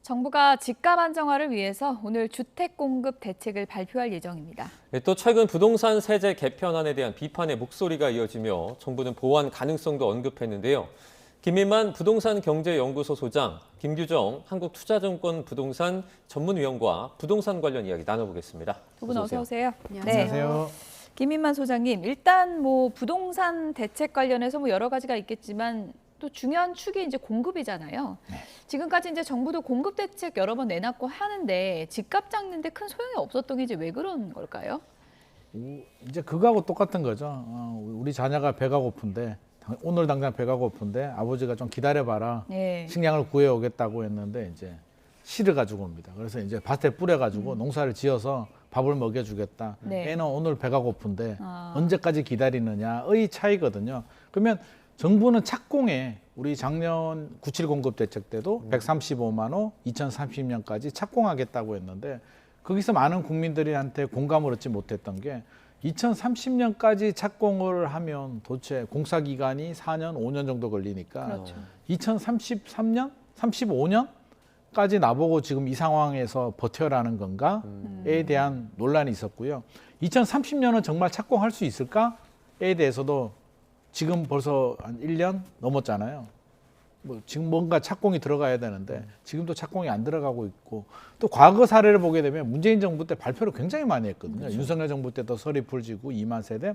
정부가 집값 안정화를 위해서 오늘 주택 공급 대책을 발표할 예정입니다. 또 최근 부동산 세제 개편안에 대한 비판의 목소리가 이어지며 정부는 보완 가능성도 언급했는데요. 김민만 부동산경제연구소 소장, 김규정 한국투자증권 부동산 전문위원과 부동산 관련 이야기 나눠보겠습니다. 두 분 어서 오세요. 안녕하세요. 김민만 소장님, 일단 부동산 대책 관련해서 여러 가지가 있겠지만 또 중요한 축이 이제 공급이잖아요. 네. 지금까지 이제 정부도 공급 대책 여러 번 내놨고 하는데 집값 잡는데 큰 소용이 없었던 게 이제 왜 그런 걸까요? 이제 그거하고 똑같은 거죠. 우리 자녀가 배가 고픈데 오늘 당장 배가 고픈데 아버지가 좀 기다려봐라. 네. 식량을 구해오겠다고 했는데 이제 실을 가지고 옵니다. 그래서 이제 밭에 뿌려가지고 농사를 지어서 밥을 먹여주겠다. 네. 애는 오늘 배가 고픈데 언제까지 기다리느냐의 차이거든요. 그러면 정부는 착공에 우리 작년 97 공급 대책 때도 135만 호 2030년까지 착공하겠다고 했는데 거기서 많은 국민들한테 공감을 얻지 못했던 게 2030년까지 착공을 하면 도대체 공사 기간이 4년, 5년 정도 걸리니까 그렇죠. 2033년, 35년까지 나보고 지금 이 상황에서 버텨라는 건가에 대한 논란이 있었고요. 2030년은 정말 착공할 수 있을까에 대해서도 지금 벌써 한 1년 넘었잖아요. 지금 뭔가 착공이 들어가야 되는데 지금도 착공이 안 들어가고 있고 또 과거 사례를 보게 되면 문재인 정부 때 발표를 굉장히 많이 했거든요. 그렇죠. 윤석열 정부 때도 서리풀 지구 2만 세대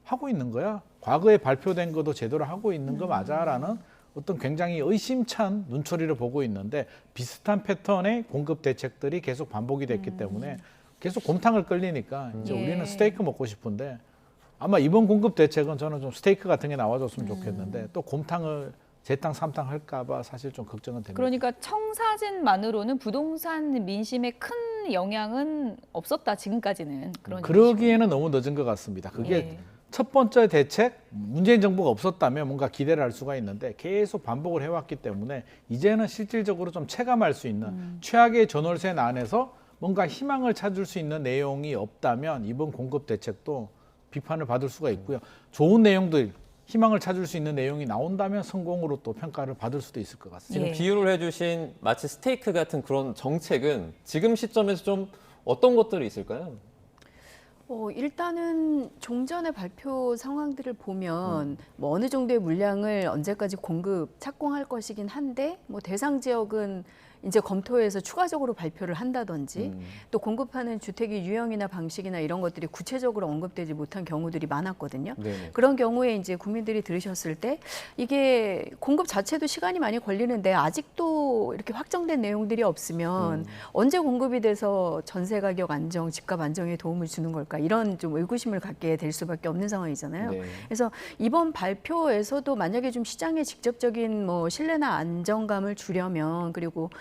하고 있는 거야. 과거에 발표된 것도 제대로 하고 있는 거 맞아라는 어떤 굉장히 의심찬 눈초리를 보고 있는데 비슷한 패턴의 공급 대책들이 계속 반복이 됐기 때문에 계속 곰탕을 끌리니까 이제 우리는 스테이크 먹고 싶은데 아마 이번 공급 대책은 저는 좀 스테이크 같은 게 나와줬으면 좋겠는데 또 곰탕을 재탕 삼탕 할까 봐 사실 좀 걱정은 됩니다. 그러니까 청사진만으로는 부동산 민심에 큰 영향은 없었다, 지금까지는. 그러기에는 너무 늦은 것 같습니다. 그게 첫 번째 대책, 문재인 정부가 없었다면 뭔가 기대를 할 수가 있는데 계속 반복을 해왔기 때문에 이제는 실질적으로 좀 체감할 수 있는 최악의 전월세 안에서 뭔가 희망을 찾을 수 있는 내용이 없다면 이번 공급 대책도 비판을 받을 수가 있고요. 좋은 내용들, 희망을 찾을 수 있는 내용이 나온다면 성공으로 또 평가를 받을 수도 있을 것 같습니다. 지금 비유를 해주신 마치 스테이크 같은 그런 정책은 지금 시점에서 좀 어떤 것들이 있을까요? 일단은 종전의 발표 상황들을 보면 어느 정도의 물량을 언제까지 착공할 것이긴 한데 대상 지역은 이제 검토해서 추가적으로 발표를 한다든지 또 공급하는 주택의 유형이나 방식이나 이런 것들이 구체적으로 언급되지 못한 경우들이 많았거든요. 네네. 그런 경우에 이제 국민들이 들으셨을 때 이게 공급 자체도 시간이 많이 걸리는데 아직도 이렇게 확정된 내용들이 없으면 언제 공급이 돼서 전세 가격 안정, 집값 안정에 도움을 주는 걸까 이런 좀 의구심을 갖게 될 수밖에 없는 상황이잖아요. 네. 그래서 이번 발표에서도 만약에 좀 시장의 직접적인 신뢰나 안정감을 주려면 그리고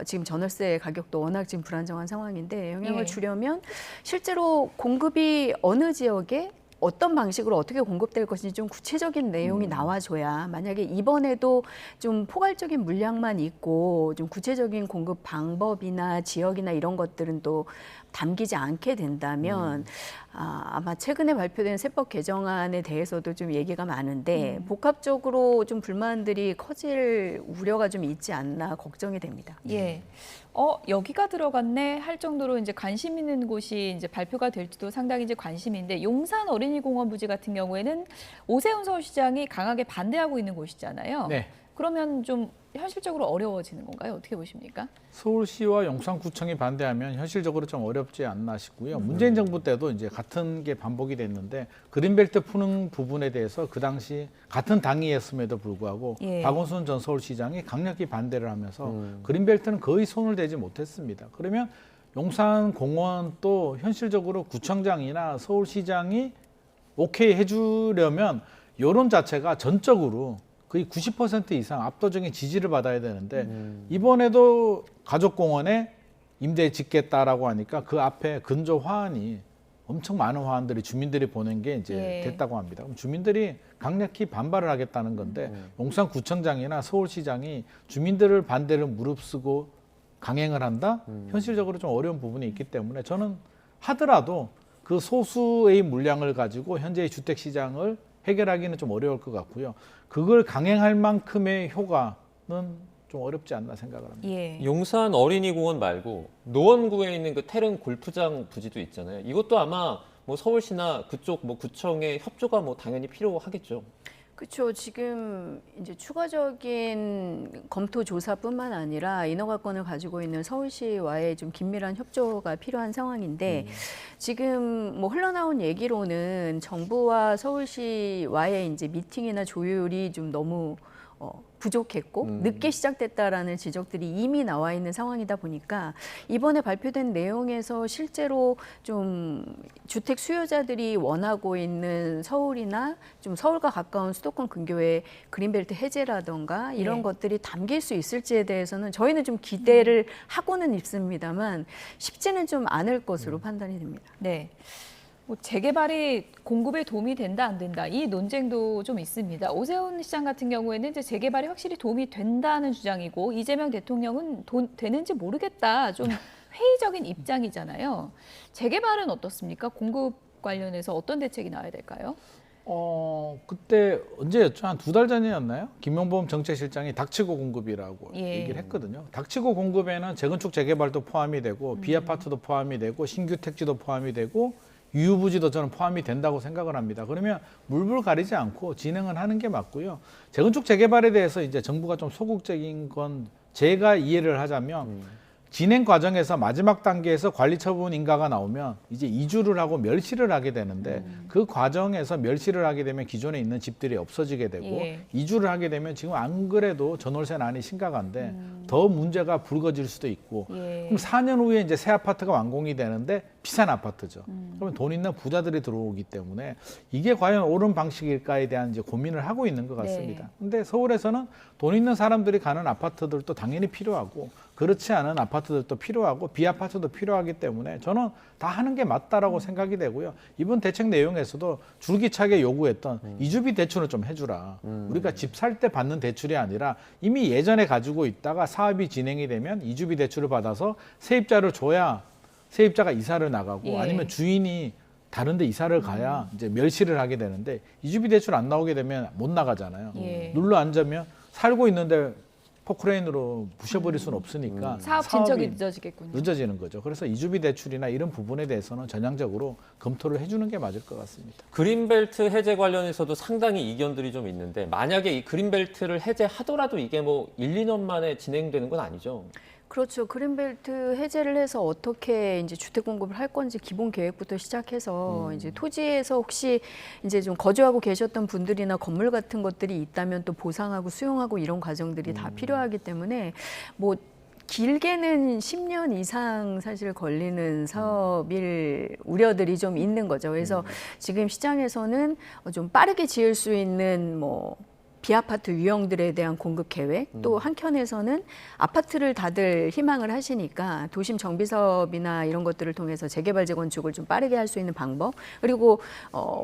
지금 전월세 가격도 워낙 지금 불안정한 상황인데 영향을 주려면 실제로 공급이 어느 지역에 어떤 방식으로 어떻게 공급될 것인지 좀 구체적인 내용이 나와줘야 만약에 이번에도 좀 포괄적인 물량만 있고 좀 구체적인 공급 방법이나 지역이나 이런 것들은 또 담기지 않게 된다면 아마 최근에 발표된 세법 개정안에 대해서도 좀 얘기가 많은데 복합적으로 좀 불만들이 커질 우려가 좀 있지 않나 걱정이 됩니다. 예. 여기가 들어갔네 할 정도로 이제 관심 있는 곳이 이제 발표가 될지도 상당히 이제 관심인데 용산 어린이공원 부지 같은 경우에는 오세훈 서울시장이 강하게 반대하고 있는 곳이잖아요. 네. 그러면 좀 현실적으로 어려워지는 건가요? 어떻게 보십니까? 서울시와 용산구청이 반대하면 현실적으로 좀 어렵지 않나 싶고요. 문재인 정부 때도 이제 같은 게 반복이 됐는데 그린벨트 푸는 부분에 대해서 그 당시 같은 당이었음에도 불구하고 박원순 전 서울시장이 강력히 반대를 하면서 그린벨트는 거의 손을 대지 못했습니다. 그러면 용산공원도 현실적으로 구청장이나 서울시장이 오케이 해주려면 여론 자체가 전적으로 거의 90% 이상 압도적인 지지를 받아야 되는데 이번에도 가족공원에 임대 짓겠다라고 하니까 그 앞에 근저 화환이 엄청 많은 화환들이 주민들이 보낸 게 이제 됐다고 합니다. 그럼 주민들이 강력히 반발을 하겠다는 건데 용산구청장이나 서울시장이 주민들을 반대를 무릅쓰고 강행을 한다? 현실적으로 좀 어려운 부분이 있기 때문에 저는 하더라도 그 소수의 물량을 가지고 현재의 주택시장을 해결하기는 좀 어려울 것 같고요. 그걸 강행할 만큼의 효과는 좀 어렵지 않나 생각을 합니다. 예. 용산 어린이공원 말고 노원구에 있는 그 태릉 골프장 부지도 있잖아요. 이것도 아마 뭐 서울시나 그쪽 뭐 구청의 협조가 뭐 당연히 필요하겠죠. 그렇죠. 지금 이제 추가적인 검토 조사뿐만 아니라 인허가권을 가지고 있는 서울시와의 좀 긴밀한 협조가 필요한 상황인데 지금 뭐 흘러나온 얘기로는 정부와 서울시와의 이제 미팅이나 조율이 좀 너무 부족했고 늦게 시작됐다라는 지적들이 이미 나와 있는 상황이다 보니까 이번에 발표된 내용에서 실제로 좀 주택 수요자들이 원하고 있는 서울이나 좀 서울과 가까운 수도권 근교의 그린벨트 해제라던가 이런 네. 것들이 담길 수 있을지에 대해서는 저희는 좀 기대를 하고는 있습니다만 쉽지는 좀 않을 것으로 판단이 됩니다. 네. 뭐 재개발이 공급에 도움이 된다 안 된다 이 논쟁도 좀 있습니다. 오세훈 시장 같은 경우에는 이제 재개발이 확실히 도움이 된다는 주장이고 이재명 대통령은 되는지 모르겠다 좀 회의적인 입장이잖아요. 재개발은 어떻습니까? 공급 관련해서 어떤 대책이 나와야 될까요? 그때 언제였죠? 한 2달 전이었나요? 김용범 정책실장이 닥치고 공급이라고 예. 얘기를 했거든요. 닥치고 공급에는 재건축 재개발도 포함이 되고 비아파트도 포함이 되고 신규 택지도 포함이 되고 유휴부지도 저는 포함이 된다고 생각을 합니다. 그러면 물불 가리지 않고 진행을 하는 게 맞고요. 재건축 재개발에 대해서 이제 정부가 좀 소극적인 건 제가 이해를 하자면 진행 과정에서 마지막 단계에서 관리 처분 인가가 나오면 이제 이주를 하고 멸실을 하게 되는데 그 과정에서 멸실을 하게 되면 기존에 있는 집들이 없어지게 되고 예. 이주를 하게 되면 지금 안 그래도 전월세난이 심각한데 더 문제가 불거질 수도 있고 예. 그럼 4년 후에 이제 새 아파트가 완공이 되는데 비싼 아파트죠. 그러면 돈 있는 부자들이 들어오기 때문에 이게 과연 옳은 방식일까에 대한 이제 고민을 하고 있는 것 같습니다. 네. 근데 서울에서는 돈 있는 사람들이 가는 아파트들도 당연히 필요하고 그렇지 않은 아파트들도 필요하고 비아파트도 필요하기 때문에 저는 다 하는 게 맞다라고 생각이 되고요. 이번 대책 내용에서도 줄기차게 요구했던 이주비 대출을 좀 해주라. 우리가 집 살 때 받는 대출이 아니라 이미 예전에 가지고 있다가 사업이 진행이 되면 이주비 대출을 받아서 세입자를 줘야 세입자가 이사를 나가고 예. 아니면 주인이 다른 데 이사를 가야 이제 멸실을 하게 되는데 이주비 대출 안 나오게 되면 못 나가잖아요. 예. 눌러 앉으면 살고 있는데 포크레인으로 부셔버릴 수는 없으니까 사업 사업이 진척이 늦어지겠군요. 늦어지는 거죠. 그래서 이주비 대출이나 이런 부분에 대해서는 전향적으로 검토를 해주는 게 맞을 것 같습니다. 그린벨트 해제 관련해서도 상당히 이견들이 좀 있는데 만약에 이 그린벨트를 해제하더라도 이게 뭐 1, 2년 만에 진행되는 건 아니죠. 그렇죠. 그린벨트 해제를 해서 어떻게 이제 주택 공급을 할 건지 기본 계획부터 시작해서 이제 토지에서 혹시 이제 좀 거주하고 계셨던 분들이나 건물 같은 것들이 있다면 또 보상하고 수용하고 이런 과정들이 다 필요하기 때문에 뭐 길게는 10년 이상 사실 걸리는 사업일 우려들이 좀 있는 거죠. 그래서 지금 시장에서는 좀 빠르게 지을 수 있는 뭐 비아파트 유형들에 대한 공급 계획, 또 한켠에서는 아파트를 다들 희망을 하시니까 도심 정비 사업이나 이런 것들을 통해서 재개발 재건축을 좀 빠르게 할 수 있는 방법, 그리고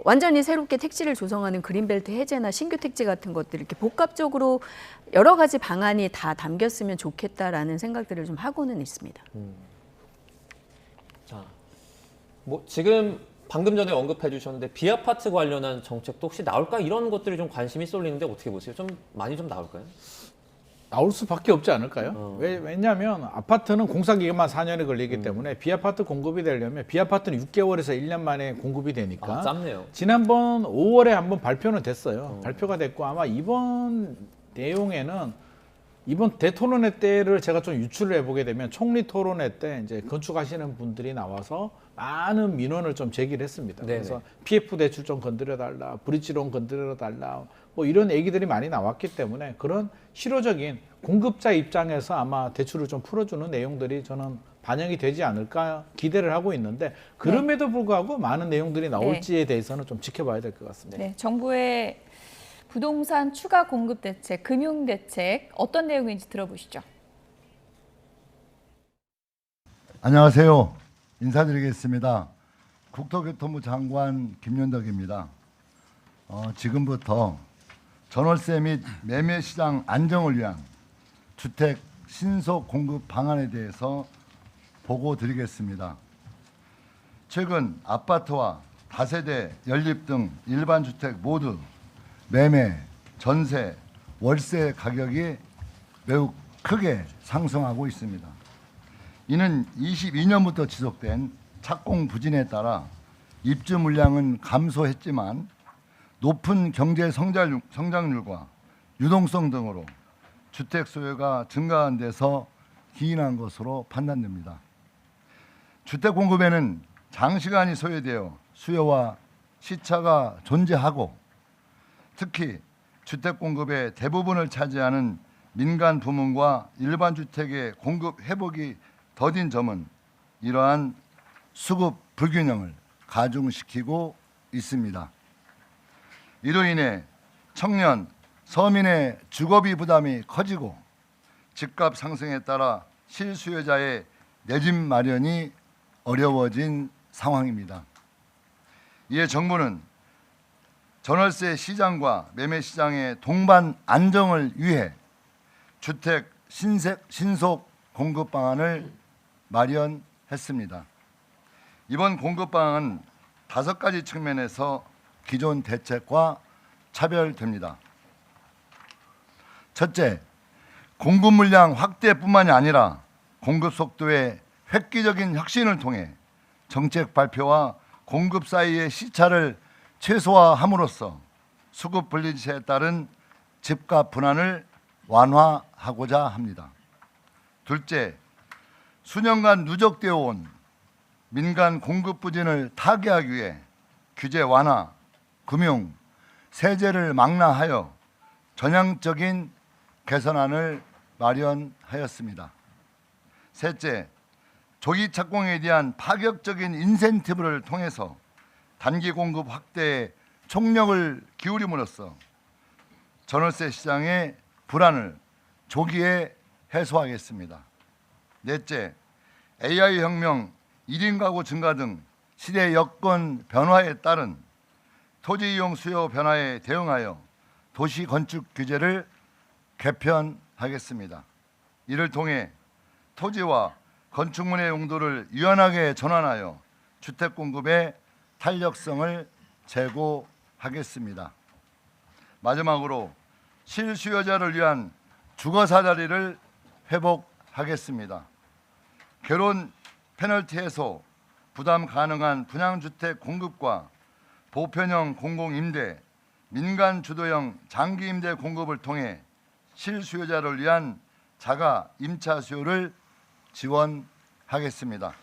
완전히 새롭게 택지를 조성하는 그린벨트 해제나 신규 택지 같은 것들 이렇게 복합적으로 여러 가지 방안이 다 담겼으면 좋겠다라는 생각들을 좀 하고는 있습니다. 자, 뭐 지금 방금 전에 언급해 주셨는데 비아파트 관련한 정책도 혹시 나올까 이런 것들이 좀 관심이 쏠리는데 어떻게 보세요? 좀 많이 좀 나올까요? 나올 수밖에 없지 않을까요? 왜냐하면 아파트는 공사 기간만 4년이 걸리기 때문에 비아파트 공급이 되려면 비아파트는 6개월에서 1년 만에 공급이 되니까 짧네요. 지난번 5월에 한번 발표는 됐어요. 발표가 됐고 아마 이번 내용에는 이번 대토론회 때를 제가 좀 유출을 해보게 되면 총리 토론회 때 이제 건축하시는 분들이 나와서 많은 민원을 좀 제기를 했습니다. 네네. 그래서 PF 대출 좀 건드려달라, 브릿지론 건드려달라, 뭐 이런 얘기들이 많이 나왔기 때문에 그런 실효적인 공급자 입장에서 아마 대출을 좀 풀어주는 내용들이 저는 반영이 되지 않을까 기대를 하고 있는데 그럼에도 불구하고 많은 내용들이 나올지에 대해서는 좀 지켜봐야 될 것 같습니다. 네, 정부의 부동산 추가 공급 대책, 금융 대책 어떤 내용인지 들어보시죠. 안녕하세요. 인사드리겠습니다. 국토교통부 장관 김윤덕입니다. 지금부터 전월세 및 매매시장 안정을 위한 주택 신속 공급 방안에 대해서 보고 드리겠습니다. 최근 아파트와 다세대, 연립 등 일반 주택 모두 매매, 전세, 월세 가격이 매우 크게 상승하고 있습니다. 이는 22년부터 지속된 착공 부진에 따라 입주 물량은 감소했지만 높은 경제 성장률과 유동성 등으로 주택 수요가 증가한 데서 기인한 것으로 판단됩니다. 주택 공급에는 장시간이 소요되어 수요와 시차가 존재하고 특히 주택 공급의 대부분을 차지하는 민간 부문과 일반 주택의 공급 회복이 더딘 점은 이러한 수급 불균형을 가중시키고 있습니다. 이로 인해 청년, 서민의 주거비 부담이 커지고 집값 상승에 따라 실수요자의 내 집 마련이 어려워진 상황입니다. 이에 정부는 전월세 시장과 매매 시장의 동반 안정을 위해 주택 신속 공급 방안을 마련했습니다. 이번 공급 방안은 5가지 측면에서 기존 대책과 차별됩니다. 첫째, 공급 물량 확대뿐만이 아니라 공급 속도의 획기적인 혁신을 통해 정책 발표와 공급 사이의 시차를 최소화함으로써 수급 분리체에 따른 집값 불안을 완화하고자 합니다. 둘째, 수년간 누적되어 온 민간 공급 부진을 타개하기 위해 규제 완화, 금융, 세제를 망라하여 전향적인 개선안을 마련하였습니다. 셋째, 조기 착공에 대한 파격적인 인센티브를 통해서 단기 공급 확대에 총력을 기울임으로써 전월세 시장의 불안을 조기에 해소하겠습니다. 넷째, AI 혁명, 1인 가구 증가 등 시대 여건 변화에 따른 토지 이용 수요 변화에 대응하여 도시 건축 규제를 개편하겠습니다. 이를 통해 토지와 건축물의 용도를 유연하게 전환하여 주택 공급의 탄력성을 제고하겠습니다. 마지막으로 실수요자를 위한 주거 사다리를 회복하겠습니다. 결혼 페널티 해소, 부담 가능한 분양주택 공급과 보편형 공공임대, 민간 주도형 장기임대 공급을 통해 실수요자를 위한 자가 임차 수요를 지원하겠습니다.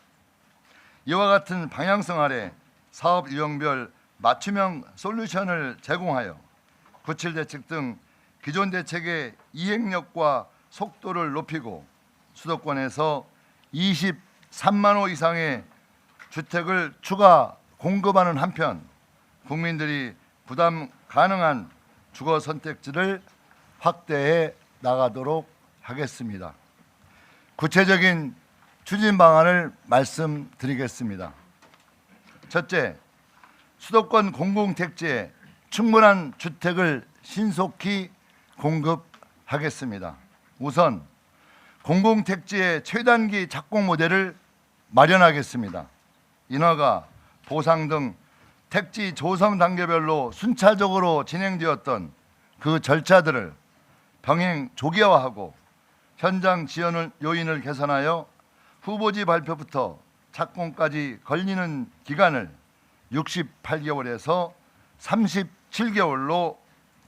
이와 같은 방향성 아래 사업 유형별 맞춤형 솔루션을 제공하여 구칠 대책 등 기존 대책의 이행력과 속도를 높이고 수도권에서 23만 호 이상의 주택을 추가 공급하는 한편 국민들이 부담 가능한 주거 선택지를 확대해 나가도록 하겠습니다. 구체적인 추진 방안을 말씀드리겠습니다. 첫째, 수도권 공공택지에 충분한 주택을 신속히 공급하겠습니다. 우선 공공택지의 최단기 착공 모델을 마련하겠습니다. 인허가, 보상 등 택지 조성 단계별로 순차적으로 진행되었던 그 절차들을 병행 조기화하고 현장 지원 요인을 개선하여 후보지 발표부터 착공까지 걸리는 기간을 68개월에서 37개월로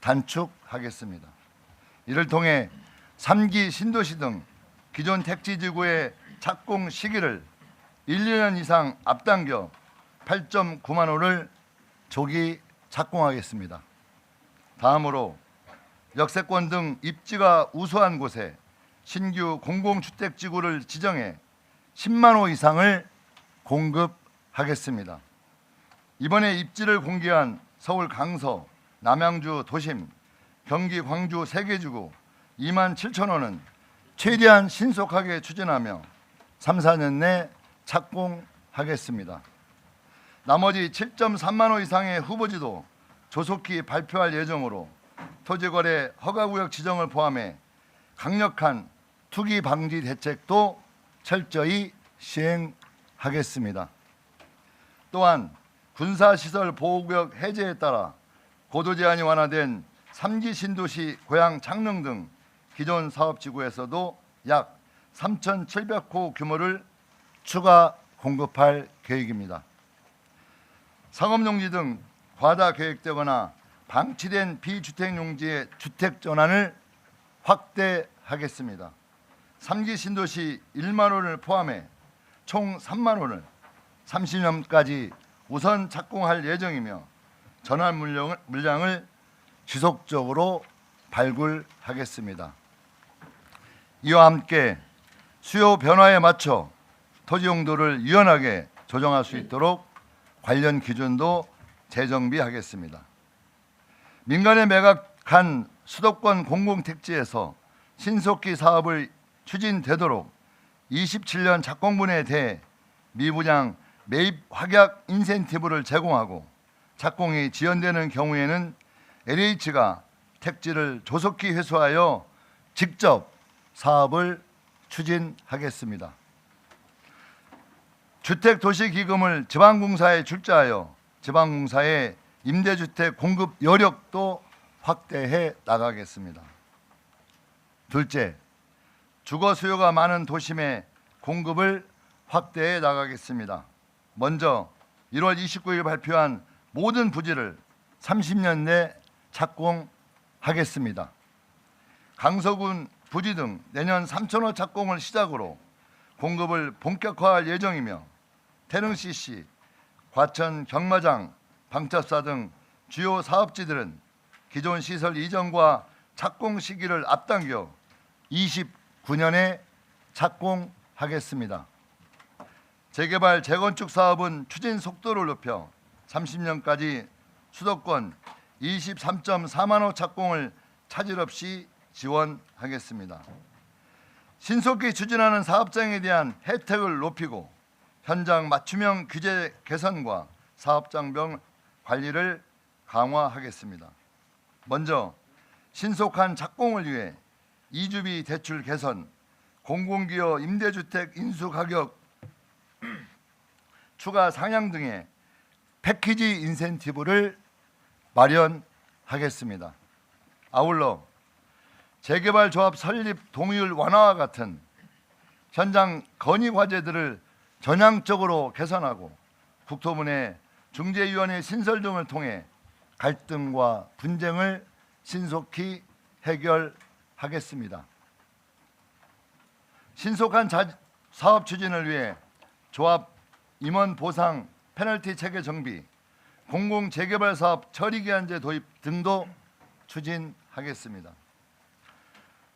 단축하겠습니다. 이를 통해 3기 신도시 등 기존 택지지구의 착공 시기를 1년 이상 앞당겨 8.9만 호를 조기 착공하겠습니다. 다음으로 역세권 등 입지가 우수한 곳에 신규 공공주택지구를 지정해 10만 호 이상을 공급하겠습니다. 이번에 입지를 공개한 서울 강서, 남양주 도심, 경기 광주 3개 지구 2만 7천 호는 최대한 신속하게 추진하며 3, 4년 내 착공하겠습니다. 나머지 7.3만 호 이상의 후보지도 조속히 발표할 예정으로 토지거래 허가구역 지정을 포함해 강력한 투기 방지 대책도 철저히 시행하겠습니다. 또한 군사시설 보호구역 해제에 따라 고도 제한이 완화된 3기 신도시 고양 창릉 등 기존 사업지구에서도 약 3,700호 규모를 추가 공급할 계획입니다. 상업용지 등 과다 계획되거나 방치된 비주택용지의 주택 전환을 확대하겠습니다. 3기 신도시 1만 호를 포함해 총 3만 호를 30년까지 우선 착공할 예정이며 전환 물량을 지속적으로 발굴하겠습니다. 이와 함께 수요 변화에 맞춰 토지 용도를 유연하게 조정할 수 있도록 관련 기준도 재정비하겠습니다. 민간에 매각한 수도권 공공택지에서 신속히 사업을 추진되도록 27년 착공분에 대해 미분양 매입 확약 인센티브를 제공하고 착공이 지연되는 경우에는 LH가 택지를 조속히 회수하여 직접 사업을 추진하겠습니다. 주택도시기금을 지방공사에 출자하여 지방공사의 임대주택 공급 여력도 확대해 나가겠습니다. 둘째, 주거 수요가 많은 도심의 공급을 확대해 나가겠습니다. 먼저 1월 29일 발표한 모든 부지를 30년 내 착공하겠습니다. 강서군 부지 등 내년 3,000호 착공을 시작으로 공급을 본격화할 예정이며 태릉CC, 과천 경마장, 방첩사 등 주요 사업지들은 기존 시설 이전과 착공 시기를 앞당겨 29년에 착공하겠습니다. 재개발, 재건축 사업은 추진 속도를 높여 30년까지 수도권 23.4만 호 착공을 차질 없이 지원하겠습니다. 신속히 추진하는 사업장에 대한 혜택을 높이고 현장 맞춤형 규제 개선과 사업장별 관리를 강화하겠습니다. 먼저 신속한 착공을 위해 이주비 대출 개선, 공공기여 임대주택 인수 가격 추가 상향 등의 패키지 인센티브를 마련하겠습니다. 아울러 재개발 조합 설립 동의율 완화와 같은 현장 건의 과제들을 전향적으로 개선하고 국토부 내 중재위원회 신설 등을 통해 갈등과 분쟁을 신속히 해결하겠습니다. 신속한 사업 추진을 위해 조합 임원 보상 페널티 체계 정비, 공공 재개발 사업 처리 기한제 도입 등도 추진하겠습니다.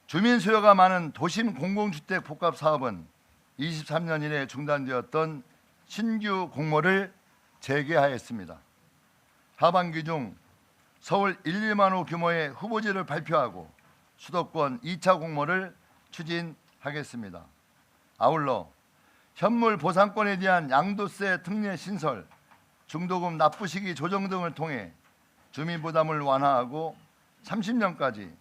주민 수요가 많은 도심 공공주택 복합 사업은 23년 이내 중단되었던 신규 공모를 재개하였습니다. 하반기 중 서울 1, 2만 호 규모의 후보지를 발표하고 수도권 2차 공모를 추진하겠습니다. 아울러 현물 보상권에 대한 양도세 특례 신설, 중도금 납부 시기 조정 등을 통해 주민 부담을 완화하고 30년까지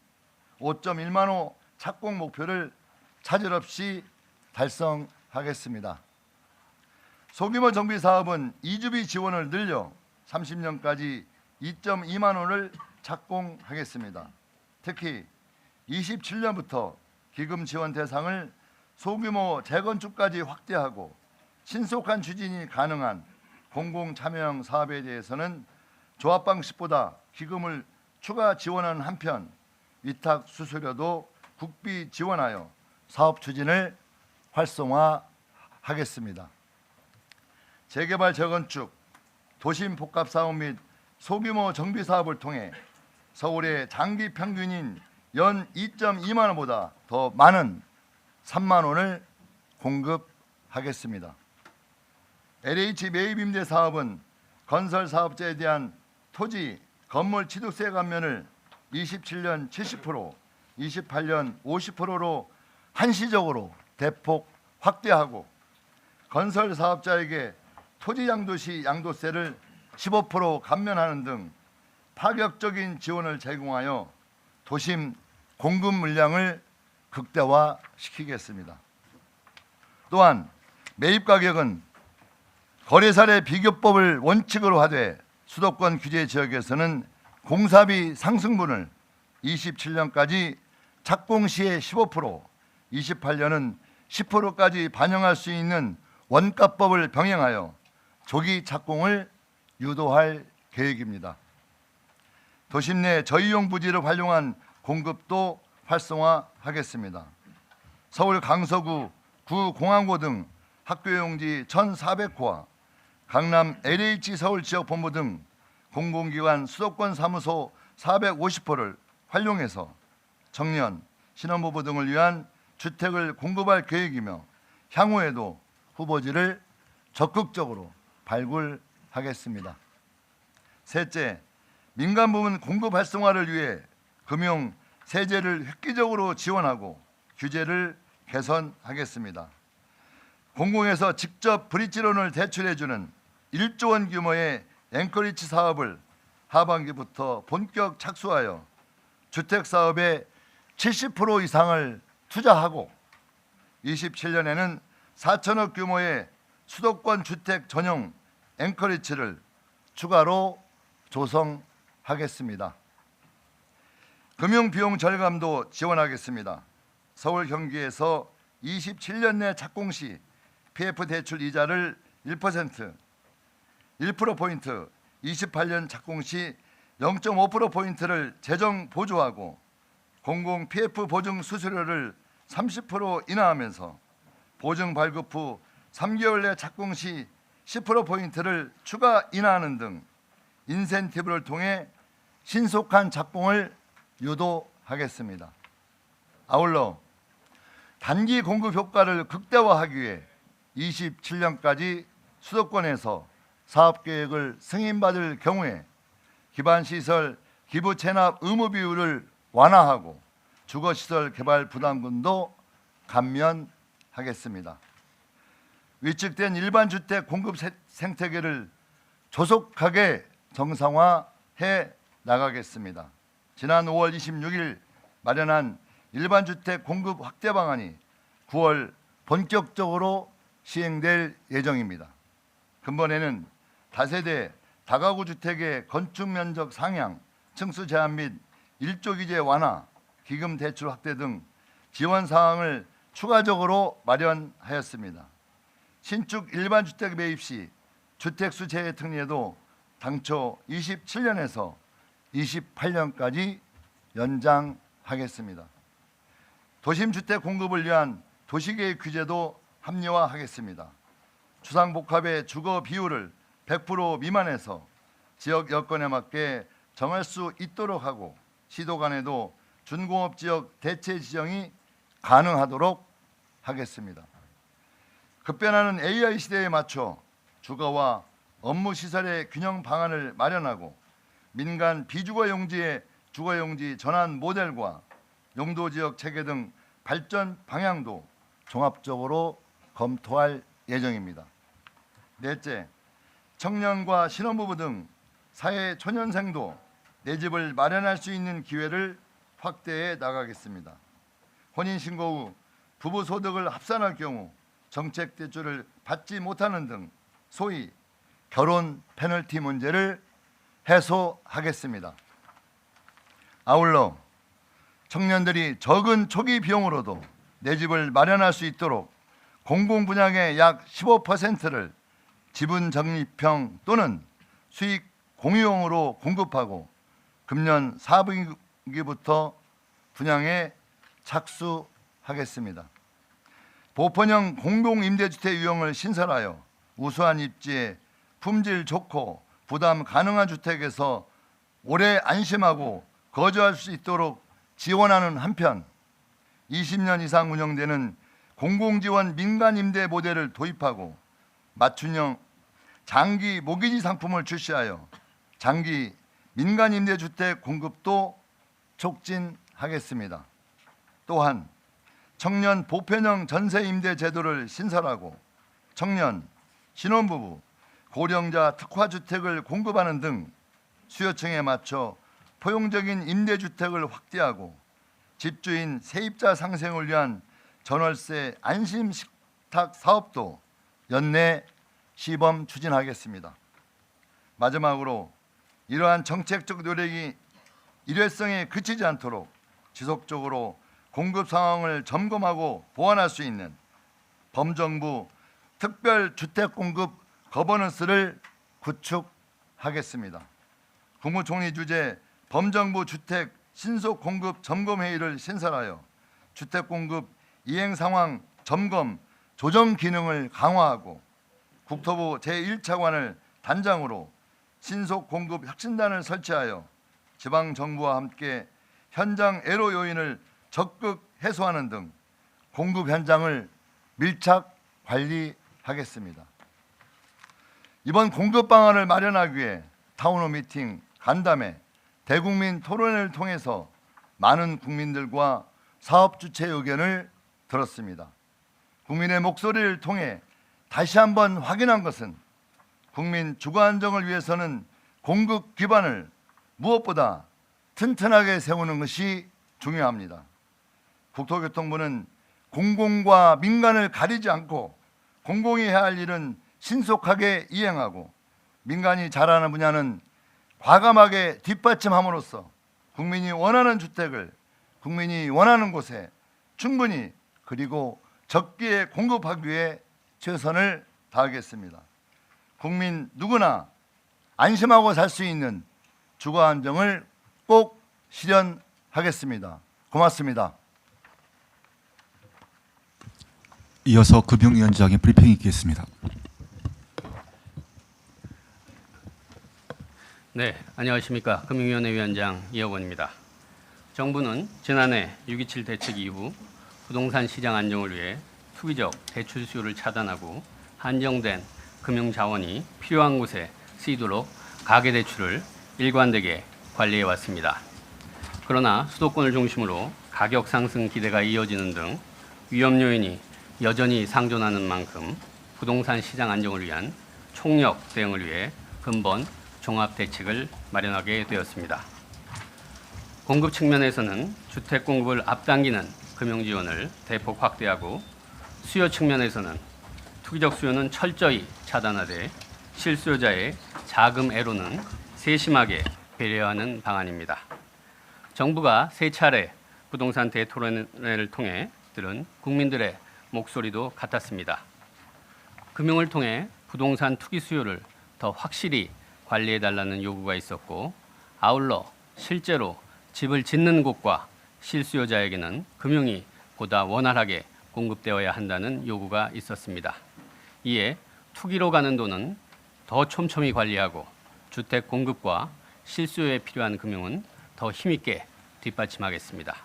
5.1만 호 착공 목표를 차질 없이 달성하겠습니다. 소규모 정비 사업은 이주비 지원을 늘려 30년까지 2.2만 호를 착공하겠습니다. 특히 27년부터 기금 지원 대상을 소규모 재건축까지 확대하고 신속한 추진이 가능한 공공참여형 사업에 대해서는 조합 방식보다 기금을 추가 지원하는 한편 위탁 수수료도 국비 지원하여 사업 추진을 활성화하겠습니다. 재개발, 재건축, 도심 복합 사업 및 소규모 정비 사업을 통해 서울의 장기 평균인 연 2.2만 원보다 더 많은 3만 원을 공급하겠습니다. LH 매입 임대 사업은 건설 사업자에 대한 토지, 건물 취득세 감면을 27년 70%, 28년 50%로 한시적으로 대폭 확대하고 건설 사업자에게 토지 양도시 양도세를 15% 감면하는 등 파격적인 지원을 제공하여 도심 공급 물량을 극대화시키겠습니다. 또한 매입 가격은 거래사례 비교법을 원칙으로 하되 수도권 규제 지역에서는 공사비 상승분을 27년까지 착공 시에 15%, 28년은 10%까지 반영할 수 있는 원가법을 병행하여 조기 착공을 유도할 계획입니다. 도심 내 저이용 부지를 활용한 공급도 활성화하겠습니다. 서울 강서구, 구공항고 등 학교용지 1,400호와 강남 LH 서울지역본부 등 공공기관 수도권 사무소 450호를 활용해서 청년, 신혼부부 등을 위한 주택을 공급할 계획이며 향후에도 후보지를 적극적으로 발굴하겠습니다. 셋째, 민간 부문 공급 활성화를 위해 금융, 세제를 획기적으로 지원하고 규제를 개선하겠습니다. 공공에서 직접 브릿지론을 대출해주는 1조 원 규모의 앵커리지 사업을 하반기부터 본격 착수하여 주택 사업의 70% 이상을 투자하고 27년에는 4천억 규모의 수도권 주택 전용 앵커리지를 추가로 조성하겠습니다. 금융 비용 절감도 지원하겠습니다. 서울 경기에서 27년 내 착공 시 PF 대출 이자를 1%포인트, 28년 착공 시 0.5%포인트를 재정 보조하고 공공 PF 보증 수수료를 30% 인하하면서 보증 발급 후 3개월 내 착공 시 10%포인트를 추가 인하하는 등 인센티브를 통해 신속한 착공을 유도하겠습니다. 아울러 단기 공급 효과를 극대화하기 위해 27년까지 수도권에서 사업계획을 승인받을 경우에 기반시설 기부 체납 의무 비율을 완화하고 주거시설 개발 부담금도 감면하겠습니다. 위축된 일반 주택 공급 생태계를 조속하게 정상화해 나가겠습니다. 지난 5월 26일 마련한 일반 주택 공급 확대 방안이 9월 본격적으로 시행될 예정입니다. 근본에는 다세대 다가구 주택의 건축 면적 상향, 층수 제한 및 1조 규제 완화, 기금 대출 확대 등 지원 사항을 추가적으로 마련하였습니다. 신축 일반 주택 매입 시 주택수 제외 특례도 당초 27년에서 28년까지 연장하겠습니다. 도심 주택 공급을 위한 도시계획 규제도 합리화하겠습니다. 주상복합의 주거 비율을 100% 미만에서 지역 여건에 맞게 정할 수 있도록 하고 시도 간에도 준공업 지역 대체 지정이 가능하도록 하겠습니다. 급변하는 AI 시대에 맞춰 주거와 업무 시설의 균형 방안을 마련하고 민간 비주거 용지의 주거 용지 전환 모델과 용도 지역 체계 등 발전 방향도 종합적으로 검토할 예정입니다. 넷째, 청년과 신혼부부 등 사회 초년생도 내 집을 마련할 수 있는 기회를 확대해 나가겠습니다. 혼인신고 후 부부 소득을 합산할 경우 정책 대출을 받지 못하는 등 소위 결혼 페널티 문제를 해소하겠습니다. 아울러 청년들이 적은 초기 비용으로도 내 집을 마련할 수 있도록 공공 분양의 약 15%를 지분 적립형 또는 수익 공유형으로 공급하고 금년 4분기부터 분양에 착수하겠습니다. 보편형 공동임대주택 유형을 신설하여 우수한 입지에 품질 좋고 부담 가능한 주택에서 오래 안심하고 거주할 수 있도록 지원하는 한편 20년 이상 운영되는 공공지원 민간임대 모델을 도입하고 맞춤형 장기 모기지 상품을 출시하여 장기 민간임대주택 공급도 촉진하겠습니다. 또한 청년 보편형 전세임대 제도를 신설하고 청년, 신혼부부, 고령자 특화주택을 공급하는 등 수요층에 맞춰 포용적인 임대주택을 확대하고 집주인 세입자 상생을 위한 전월세 안심식탁 사업도 연내 시범 추진하겠습니다. 마지막으로 이러한 정책적 노력이 일회성에 그치지 않도록 지속적으로 공급 상황을 점검하고 보완할 수 있는 범정부 특별주택공급 거버넌스를 구축하겠습니다. 국무총리 주재 범정부 주택 신속 공급 점검 회의를 신설하여 주택 공급 이행 상황 점검 조정 기능을 강화하고 국토부 제1차관을 단장으로 신속 공급 혁신단을 설치하여 지방 정부와 함께 현장 애로 요인을 적극 해소하는 등 공급 현장을 밀착 관리하겠습니다. 이번 공급 방안을 마련하기 위해 타운홀 미팅, 간담회, 대국민 토론회를 통해서 많은 국민들과 사업 주체 의견을 들었습니다. 국민의 목소리를 통해 다시 한번 확인한 것은 국민 주거 안정을 위해서는 공급 기반을 무엇보다 튼튼하게 세우는 것이 중요합니다. 국토교통부는 공공과 민간을 가리지 않고 공공이 해야 할 일은 신속하게 이행하고 민간이 잘하는 분야는 과감하게 뒷받침함으로써 국민이 원하는 주택을 국민이 원하는 곳에 충분히 그리고 적기에 공급하기 위해 최선을 다하겠습니다. 국민 누구나 안심하고 살 수 있는 주거 안정을 꼭 실현하겠습니다. 고맙습니다. 이어서 금융위원장의 브리핑이 있겠습니다. 네, 안녕하십니까. 금융위원회 위원장 이혁원입니다. 정부는 지난해 6.27 대책 이후 부동산 시장 안정을 위해 투기적 대출 수요를 차단하고 한정된 금융 자원이 필요한 곳에 쓰이도록 가계대출을 일관되게 관리해 왔습니다. 그러나 수도권을 중심으로 가격 상승 기대가 이어지는 등 위험 요인이 여전히 상존하는 만큼 부동산 시장 안정을 위한 총력 대응을 위해 근본 종합 대책을 마련하게 되었습니다. 공급 측면에서는 주택 공급을 앞당기는 금융 지원을 대폭 확대하고 수요 측면에서는 투기적 수요는 철저히 차단하되 실수요자의 자금 애로는 세심하게 배려하는 방안입니다. 정부가 세 차례 부동산 대토론회를 통해 들은 국민들의 목소리도 같았습니다. 금융을 통해 부동산 투기 수요를 더 확실히 관리해달라는 요구가 있었고 아울러 실제로 집을 짓는 곳과 실수요자에게는 금융이 보다 원활하게 공급되어야 한다는 요구가 있었습니다. 이에 투기로 가는 돈은 더 촘촘히 관리하고 주택 공급과 실수요에 필요한 금융은 더 힘있게 뒷받침하겠습니다.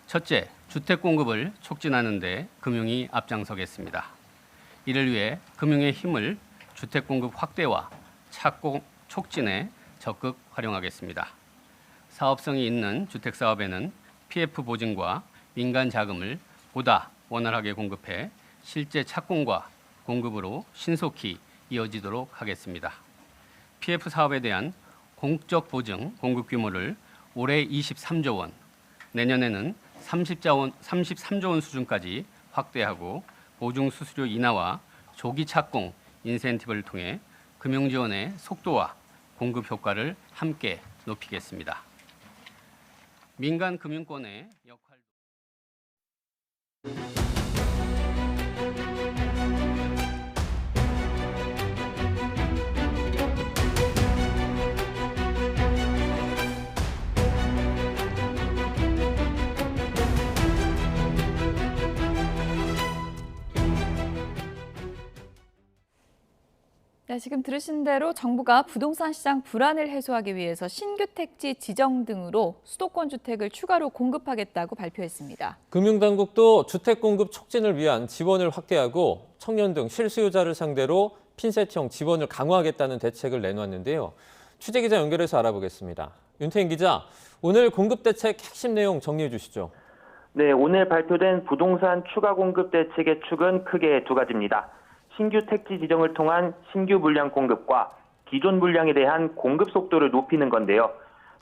첫째, 주택 공급을 촉진하는 데 금융이 앞장서겠습니다. 이를 위해 금융의 힘을 주택 공급 확대와 착공 촉진에 적극 활용하겠습니다. 사업성이 있는 주택 사업에는 PF 보증과 민간 자금을 보다 원활하게 공급해 실제 착공과 공급으로 신속히 이어지도록 하겠습니다. PF 사업에 대한 공적 보증 공급 규모를 올해 23조 원, 내년에는 33조 원 수준까지 확대하고 보증 수수료 인하와 조기 착공 인센티브를 통해 금융 지원의 속도와 공급 효과를 함께 높이겠습니다. 민간 금융권의 역할 네, 지금 들으신 대로 정부가 부동산 시장 불안을 해소하기 위해서 신규 택지 지정 등으로 수도권 주택을 추가로 공급하겠다고 발표했습니다. 금융당국도 주택 공급 촉진을 위한 지원을 확대하고 청년 등 실수요자를 상대로 핀셋형 지원을 강화하겠다는 대책을 내놨는데요. 취재기자 연결해서 알아보겠습니다. 윤태인 기자, 오늘 공급 대책 핵심 내용 정리해 주시죠. 네, 오늘 발표된 부동산 추가 공급 대책의 축은 크게 두 가지입니다. 신규 택지 지정을 통한 신규 물량 공급과 기존 물량에 대한 공급 속도를 높이는 건데요.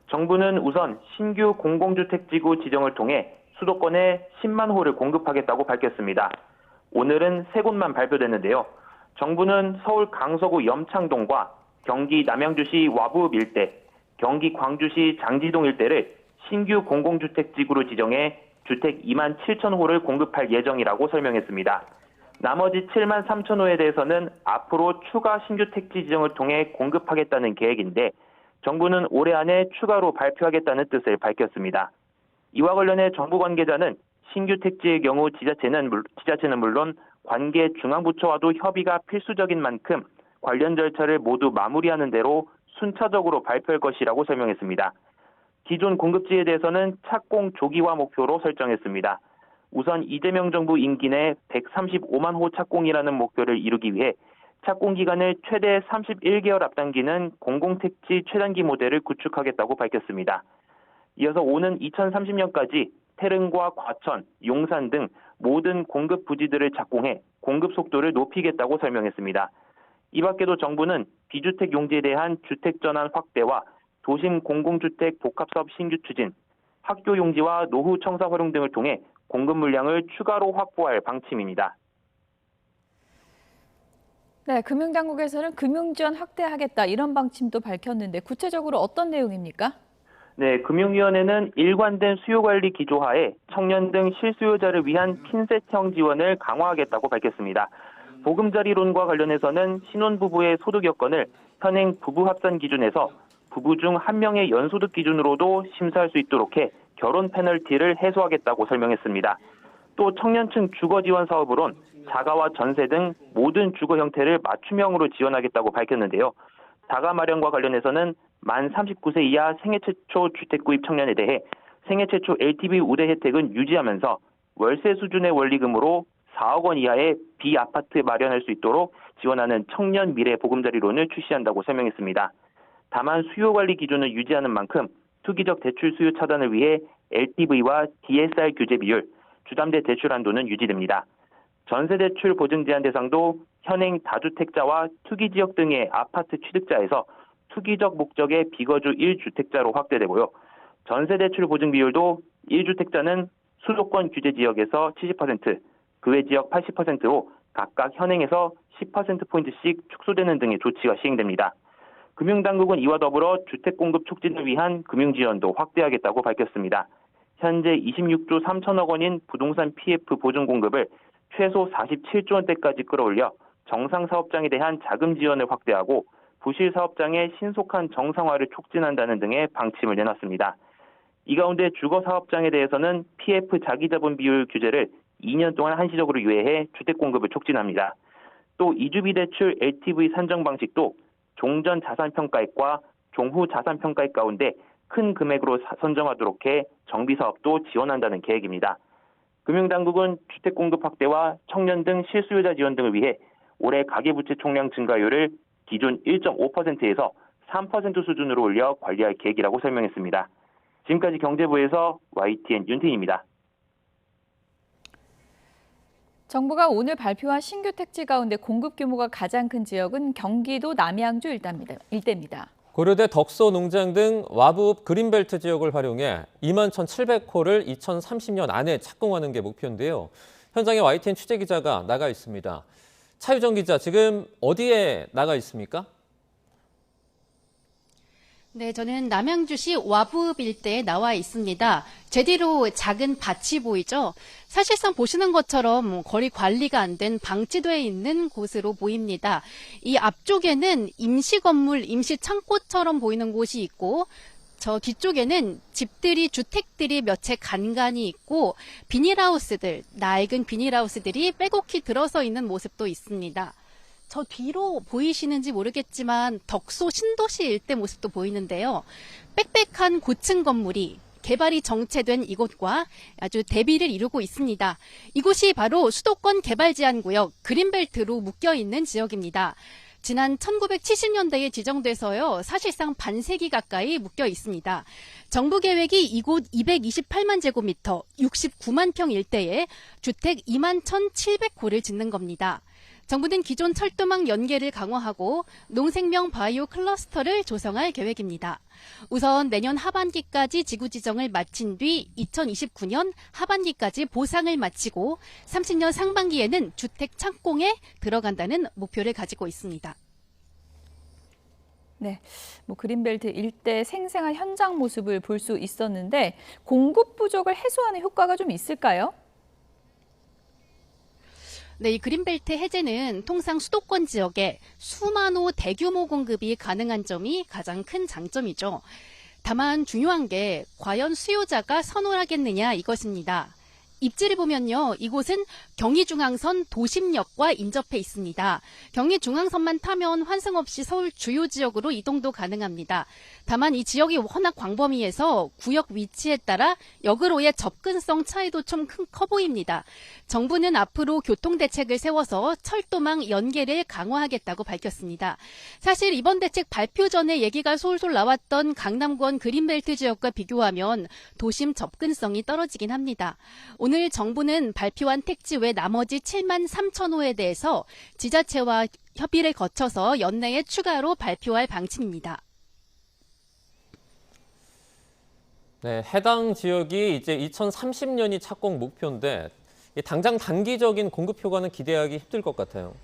정부는 우선 신규 공공주택지구 지정을 통해 수도권에 10만 호를 공급하겠다고 밝혔습니다. 오늘은 세 곳만 발표됐는데요. 정부는 서울 강서구 염창동과 경기 남양주시 와부읍 일대, 경기 광주시 장지동 일대를 신규 공공주택지구로 지정해 주택 2만 7천 호를 공급할 예정이라고 설명했습니다. 나머지 7만 3천 호에 대해서는 앞으로 추가 신규 택지 지정을 통해 공급하겠다는 계획인데 정부는 올해 안에 추가로 발표하겠다는 뜻을 밝혔습니다. 이와 관련해 정부 관계자는 신규 택지의 경우 지자체는 물론 관계 중앙부처와도 협의가 필수적인 만큼 관련 절차를 모두 마무리하는 대로 순차적으로 발표할 것이라고 설명했습니다. 기존 공급지에 대해서는 착공 조기화 목표로 설정했습니다. 우선 이재명 정부 임기 내 135만 호 착공이라는 목표를 이루기 위해 착공 기간을 최대 31개월 앞당기는 공공택지 최단기 모델을 구축하겠다고 밝혔습니다. 이어서 오는 2030년까지 태릉과 과천, 용산 등 모든 공급 부지들을 착공해 공급 속도를 높이겠다고 설명했습니다. 이 밖에도 정부는 비주택 용지에 대한 주택 전환 확대와 도심 공공주택 복합사업 신규 추진, 학교 용지와 노후 청사 활용 등을 통해 공급 물량을 추가로 확보할 방침입니다. 네, 금융당국에서는 금융지원 확대하겠다 이런 방침도 밝혔는데 구체적으로 어떤 내용입니까? 네, 금융위원회는 일관된 수요관리 기조하에 청년 등 실수요자를 위한 핀셋형 지원을 강화하겠다고 밝혔습니다. 보금자리론과 관련해서는 신혼부부의 소득 여건을 현행 부부 합산 기준에서 부부 중 한 명의 연소득 기준으로도 심사할 수 있도록 해 결혼 페널티를 해소하겠다고 설명했습니다. 또 청년층 주거 지원 사업으론 자가와 전세 등 모든 주거 형태를 맞춤형으로 지원하겠다고 밝혔는데요. 자가 마련과 관련해서는 만 39세 이하 생애 최초 주택 구입 청년에 대해 생애 최초 LTV 우대 혜택은 유지하면서 월세 수준의 원리금으로 4억 원 이하의 비아파트 마련할 수 있도록 지원하는 청년 미래 보금자리론을 출시한다고 설명했습니다. 다만 수요 관리 기준을 유지하는 만큼 투기적 대출 수요 차단을 위해 LTV와 DSR 규제 비율, 주담대 대출 한도는 유지됩니다. 전세대출 보증 제한 대상도 현행 다주택자와 투기지역 등의 아파트 취득자에서 투기적 목적의 비거주 1주택자로 확대되고요. 전세대출 보증 비율도 1주택자는 수도권 규제 지역에서 70%, 그 외 지역 80%로 각각 현행에서 10%포인트씩 축소되는 등의 조치가 시행됩니다. 금융당국은 이와 더불어 주택 공급 촉진을 위한 금융지원도 확대하겠다고 밝혔습니다. 현재 26조 3천억 원인 부동산 PF 보증 공급을 최소 47조 원대까지 끌어올려 정상 사업장에 대한 자금 지원을 확대하고 부실 사업장의 신속한 정상화를 촉진한다는 등의 방침을 내놨습니다. 이 가운데 주거 사업장에 대해서는 PF 자기자본 비율 규제를 2년 동안 한시적으로 유예해 주택 공급을 촉진합니다. 또 이주비 대출 LTV 산정 방식도 종전 자산평가액과 종후 자산평가액 가운데 큰 금액으로 선정하도록 해 정비사업도 지원한다는 계획입니다. 금융당국은 주택 공급 확대와 청년 등 실수요자 지원 등을 위해 올해 가계부채 총량 증가율을 기존 1.5%에서 3% 수준으로 올려 관리할 계획이라고 설명했습니다. 지금까지 경제부에서 YTN 윤태인입니다. 정부가 오늘 발표한 신규 택지 가운데 공급 규모가 가장 큰 지역은 경기도 남양주 일대입니다. 고려대 덕소 농장 등 와부읍 그린벨트 지역을 활용해 2만 1,700호를 2030년 안에 착공하는 게 목표인데요. 현장에 YTN 취재기자가 나가 있습니다. 차유정 기자, 지금 어디에 나가 있습니까? 네, 저는 남양주시 와부읍 일대에 나와 있습니다. 제 뒤로 작은 밭이 보이죠? 사실상 보시는 것처럼 거리 관리가 안 된 방치되어 있는 곳으로 보입니다. 이 앞쪽에는 임시 건물, 임시 창고처럼 보이는 곳이 있고 저 뒤쪽에는 집들이, 주택들이 몇 채 간간히 있고 비닐하우스들, 낡은 비닐하우스들이 빼곡히 들어서 있는 모습도 있습니다. 저 뒤로 보이시는지 모르겠지만 덕소 신도시 일대 모습도 보이는데요. 빽빽한 고층 건물이 개발이 정체된 이곳과 아주 대비를 이루고 있습니다. 이곳이 바로 수도권 개발제한구역 그린벨트로 묶여있는 지역입니다. 지난 1970년대에 지정돼서요. 사실상 반세기 가까이 묶여 있습니다. 정부 계획이 이곳 228만 제곱미터, 69만 평 일대에 주택 2만 1,700호를 짓는 겁니다. 정부는 기존 철도망 연계를 강화하고 농생명 바이오 클러스터를 조성할 계획입니다. 우선 내년 하반기까지 지구 지정을 마친 뒤 2029년 하반기까지 보상을 마치고 30년 상반기에는 주택 착공에 들어간다는 목표를 가지고 있습니다. 네, 뭐 그린벨트 일대 생생한 현장 모습을 볼 수 있었는데 공급 부족을 해소하는 효과가 좀 있을까요? 네, 이 그린벨트 해제는 통상 수도권 지역에 수만호 대규모 공급이 가능한 점이 가장 큰 장점이죠. 다만 중요한 게 과연 수요자가 선호하겠느냐 이것입니다. 입지를 보면요, 이곳은 경의중앙선 도심역과 인접해 있습니다. 경의중앙선만 타면 환승 없이 서울 주요 지역으로 이동도 가능합니다. 다만 이 지역이 워낙 광범위해서 구역 위치에 따라 역으로의 접근성 차이도 좀 커 보입니다. 정부는 앞으로 교통대책을 세워서 철도망 연계를 강화하겠다고 밝혔습니다. 사실 이번 대책 발표 전에 얘기가 솔솔 나왔던 강남권 그린벨트 지역과 비교하면 도심 접근성이 떨어지긴 합니다. 오늘 정부는 발표한 택지 외 나머지 7만 3천 호에 대해서 지자체와 협의를 거쳐서 연내에 추가로 발표할 방침입니다. 네, 해당 지역이 이제 2030년이 착공 목표인데 당장 단기적인 공급 효과는 기대하기 힘들 것 같아요.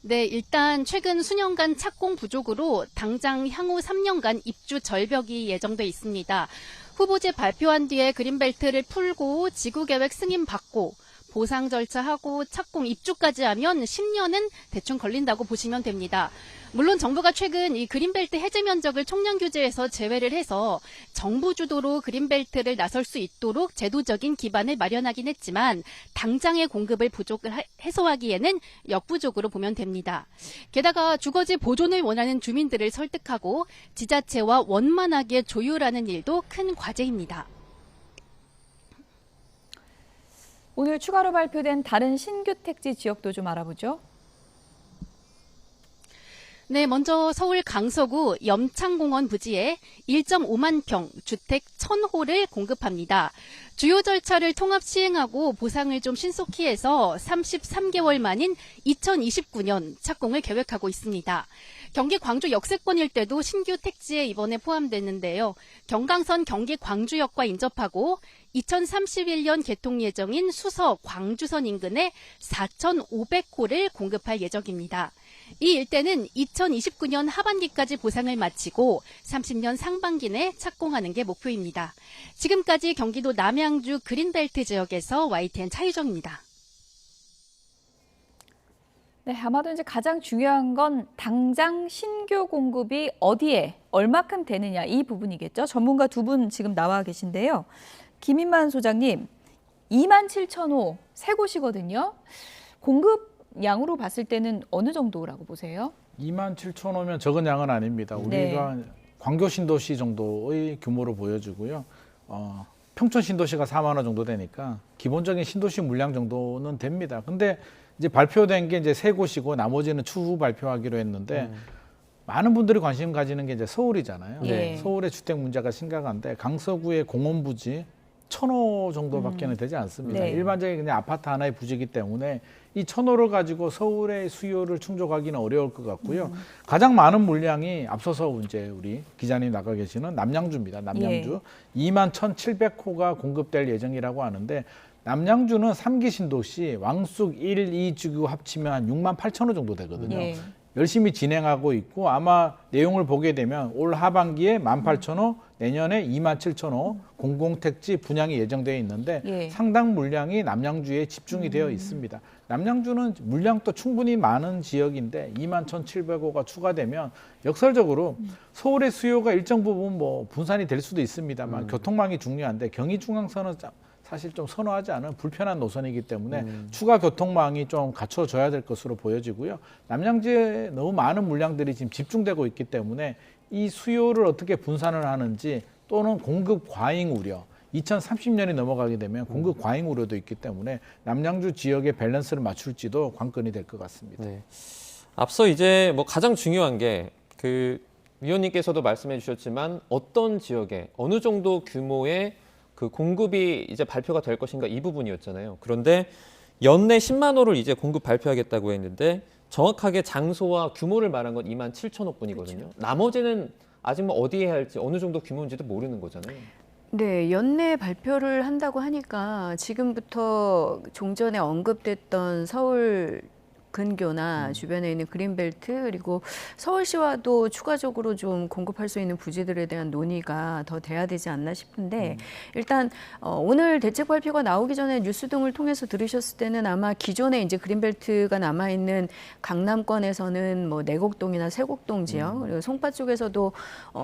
네, 일단 최근 수년간 착공 부족으로 당장 향후 3년간 입주 절벽이 예정돼 있습니다. 후보지 발표한 뒤에 그린벨트를 풀고 지구계획 승인받고 보상 절차하고 착공 입주까지 하면 10년은 대충 걸린다고 보시면 됩니다. 물론 정부가 최근 이 그린벨트 해제 면적을 총량 규제에서 제외를 해서 정부 주도로 그린벨트를 나설 수 있도록 제도적인 기반을 마련하긴 했지만 당장의 공급을 부족을 해소하기에는 역부족으로 보면 됩니다. 게다가 주거지 보존을 원하는 주민들을 설득하고 지자체와 원만하게 조율하는 일도 큰 과제입니다. 오늘 추가로 발표된 다른 신규 택지 지역도 좀 알아보죠. 네, 먼저 서울 강서구 염창공원 부지에 1.5만 평 주택 1,000호를 공급합니다. 주요 절차를 통합 시행하고 보상을 좀 신속히 해서 33개월 만인 2029년 착공을 계획하고 있습니다. 경기 광주 역세권 일대도 신규 택지에 이번에 포함됐는데요. 경강선 경기 광주역과 인접하고 2031년 개통 예정인 수서 광주선 인근에 4,500호를 공급할 예정입니다. 이 일대는 2029년 하반기까지 보상을 마치고 30년 상반기 내 착공하는 게 목표입니다. 지금까지 경기도 남양주 그린벨트 지역에서 YTN 차유정입니다. 네, 아마도 이제 가장 중요한 건 당장 신규 공급이 어디에 얼마큼 되느냐 이 부분이겠죠. 전문가 두 분 지금 나와 계신데요. 김인만 소장님, 27,000호 세 곳이거든요. 공급 양으로 봤을 때는 어느 정도라고 보세요? 27,000호면 적은 양은 아닙니다. 우리가 광교 신도시 정도의 규모로 보여지고요. 평촌 신도시가 4만 호 정도 되니까 기본적인 신도시 물량 정도는 됩니다. 근데 이제 발표된 게 이제 세 곳이고 나머지는 추후 발표하기로 했는데 많은 분들이 관심 가지는 게 이제 서울이잖아요. 예. 서울의 주택 문제가 심각한데 강서구의 공원 부지 1,000호 정도밖에는 되지 않습니다. 네. 일반적인 그냥 아파트 하나의 부지이기 때문에 이 1,000호를 가지고 서울의 수요를 충족하기는 어려울 것 같고요. 가장 많은 물량이 앞서서 이제 우리 기자님 나가 계시는 남양주입니다. 남양주 21,700호가 공급될 예정이라고 하는데 남양주는 3기 신도시 왕숙 1, 2주구 합치면 한 68,000호 정도 되거든요. 예. 열심히 진행하고 있고 아마 내용을 보게 되면 올 하반기에 18,000호, 내년에 27,000호 공공택지 분양이 예정되어 있는데 예. 상당 물량이 남양주에 집중이 되어 있습니다. 남양주는 물량도 충분히 많은 지역인데 21,700호가 추가되면 역설적으로 서울의 수요가 일정 부분 뭐 분산이 될 수도 있습니다만 교통망이 중요한데 경의중앙선은 사실 좀 선호하지 않은 불편한 노선이기 때문에 추가 교통망이 좀 갖춰져야 될 것으로 보여지고요. 남양주에 너무 많은 물량들이 지금 집중되고 있기 때문에 이 수요를 어떻게 분산을 하는지 또는 공급 과잉 우려, 2030년이 넘어가게 되면 공급 과잉 우려도 있기 때문에 남양주 지역의 밸런스를 맞출지도 관건이 될 것 같습니다. 네. 앞서 이제 뭐 가장 중요한 게 그 위원님께서도 말씀해 주셨지만 어떤 지역에 어느 정도 규모의 그 공급이 이제 발표가 될 것인가 이 부분이었잖아요. 그런데 연내 10만 호를 이제 공급 발표하겠다고 했는데 정확하게 장소와 규모를 말한 건 27,000호뿐이거든요. 그렇죠. 나머지는 아직 뭐 어디에 할지 어느 정도 규모인지도 모르는 거잖아요. 네, 연내 발표를 한다고 하니까 지금부터 종전에 언급됐던 서울 근교나 주변에 있는 그린벨트 그리고 서울시와도 추가적으로 좀 공급할 수 있는 부지들에 대한 논의가 더 돼야 되지 않나 싶은데 일단 오늘 대책 발표가 나오기 전에 뉴스 등을 통해서 들으셨을 때는 아마 기존에 이제 그린벨트가 남아 있는 강남권에서는 뭐 내곡동이나 세곡동 지역 그리고 송파 쪽에서도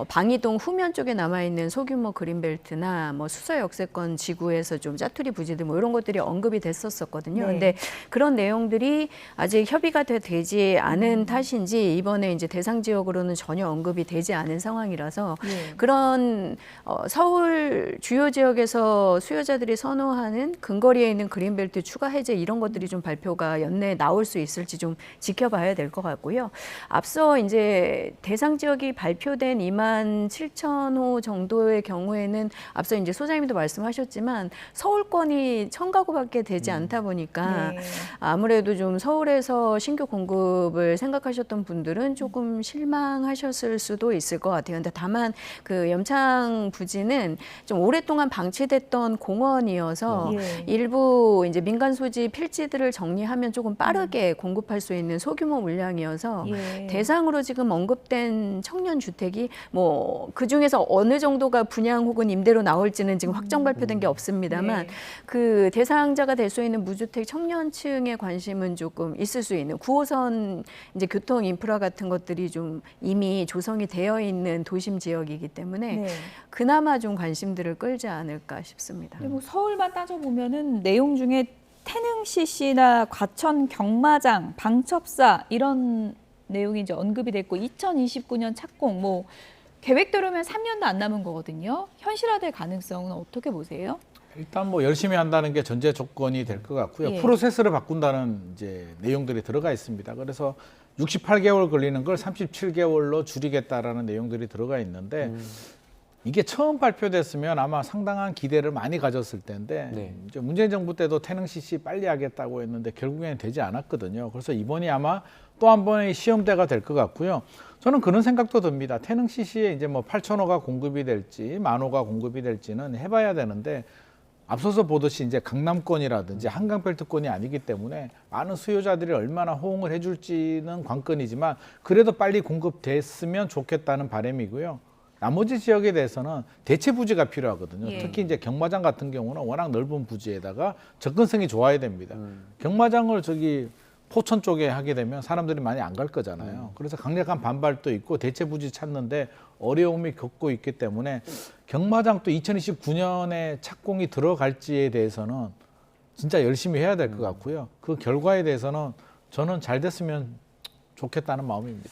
방이동 후면 쪽에 남아 있는 소규모 그린벨트나 뭐 수서 역세권 지구에서 좀 짜투리 부지들 뭐 이런 것들이 언급이 됐었거든요. 네. 근데 그런 내용들이 아직 협의가 되지 않은 탓인지 이번에 이제 대상 지역으로는 전혀 언급이 되지 않은 상황이라서 예. 그런 서울 주요 지역에서 수요자들이 선호하는 근거리에 있는 그린벨트 추가 해제 이런 것들이 좀 발표가 연내에 나올 수 있을지 좀 지켜봐야 될 것 같고요. 앞서 이제 대상 지역이 발표된 27,000호 정도의 경우에는 앞서 이제 소장님도 말씀하셨지만 서울권이 1,000가구밖에 되지 않다 보니까 네. 아무래도 좀 서울에서 신규 공급을 생각하셨던 분들은 조금 실망하셨을 수도 있을 것 같아요. 근데 다만 그 염창 부지는 좀 오랫동안 방치됐던 공원이어서 예. 일부 이제 민간 소지 필지들을 정리하면 조금 빠르게 공급할 수 있는 소규모 물량이어서 예. 대상으로 지금 언급된 청년 주택이 뭐 그 중에서 어느 정도가 분양 혹은 임대로 나올지는 지금 확정 발표된 게 없습니다만 네. 그 대상자가 될 수 있는 무주택 청년층의 관심은 조금 있을 수 있는 9호선 이제 교통 인프라 같은 것들이 좀 이미 조성이 되어 있는 도심 지역이기 때문에 네. 그나마 좀 관심들을 끌지 않을까 싶습니다. 그리고 서울만 따져보면은 내용 중에 태릉 CC나 과천 경마장, 방첩사 이런 내용이 이제 언급이 됐고 2029년 착공 뭐 계획대로면 3년도 안 남은 거거든요. 현실화될 가능성은 어떻게 보세요? 일단 뭐 열심히 한다는 게 전제 조건이 될 것 같고요. 예. 프로세스를 바꾼다는 이제 내용들이 들어가 있습니다. 그래서 68개월 걸리는 걸 37개월로 줄이겠다라는 내용들이 들어가 있는데 이게 처음 발표됐으면 아마 상당한 기대를 많이 가졌을 텐데 네. 이제 문재인 정부 때도 태릉 CC 빨리 하겠다고 했는데 결국에는 되지 않았거든요. 그래서 이번이 아마 또 한 번의 시험대가 될 것 같고요. 저는 그런 생각도 듭니다. 태릉 CC에 이제 뭐 8,000호가 공급이 될지 10,000호가 공급이 될지는 해봐야 되는데 앞서서 보듯이 이제 강남권이라든지 한강벨트권이 아니기 때문에 많은 수요자들이 얼마나 호응을 해줄지는 관건이지만 그래도 빨리 공급됐으면 좋겠다는 바람이고요. 나머지 지역에 대해서는 대체 부지가 필요하거든요. 예. 특히 이제 경마장 같은 경우는 워낙 넓은 부지에다가 접근성이 좋아야 됩니다. 경마장을 저기 포천 쪽에 하게 되면 사람들이 많이 안 갈 거잖아요. 그래서 강력한 반발도 있고 대체 부지 찾는데 어려움이 겪고 있기 때문에 경마장 또 2029년에 착공이 들어갈지에 대해서는 진짜 열심히 해야 될 것 같고요. 그 결과에 대해서는 저는 잘 됐으면 좋겠다는 마음입니다.